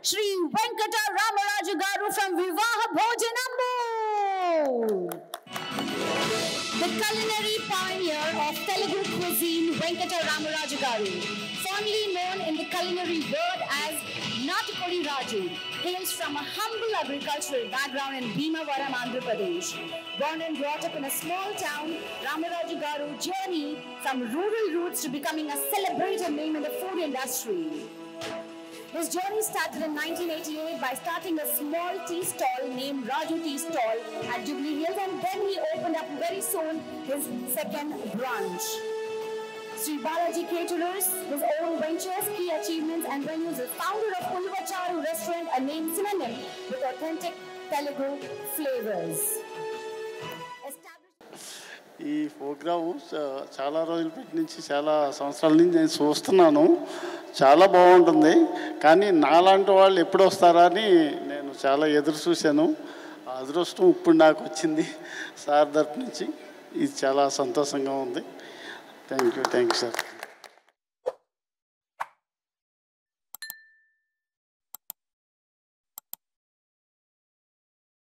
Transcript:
Shri Venkata Ramaraju Garu from Vivaha Bhojanambu. The culinary pioneer of Telugu cuisine, Venkata Ramaraju Garu, fondly known in the culinary world as Natukodi Raju, hails from a humble agricultural background in Bhimavaram, Andhra Pradesh. Born and brought up in a small town, Ramaraju Garu journey from rural roots to becoming a celebrated name in the food industry. His journey started in 1988 by starting a small tea stall named Raju Tea Stall at Jubilee Hills, and then he opened up very soon his second branch. Sri Balaji Caterers, his own ventures, key achievements and venues, is founder of Ulvacharu Restaurant, a name synonym with authentic Telugu flavors. ఈ programme చాలా రోజుల నుంచి చాలా సంవత్సరాల నుంచి నేను చూస్తున్నాను. చాలా బాగుంటుంది. కానీ నాలాంటి వాళ్ళు ఎప్పుడు వస్తారా అని నేను చాలా ఎదురు చూశాను. అదృష్టం ఇప్పుడు నాకు వచ్చింది సార్ తరపు నుంచి. ఇది చాలా సంతోషంగా ఉంది. Thank you sir.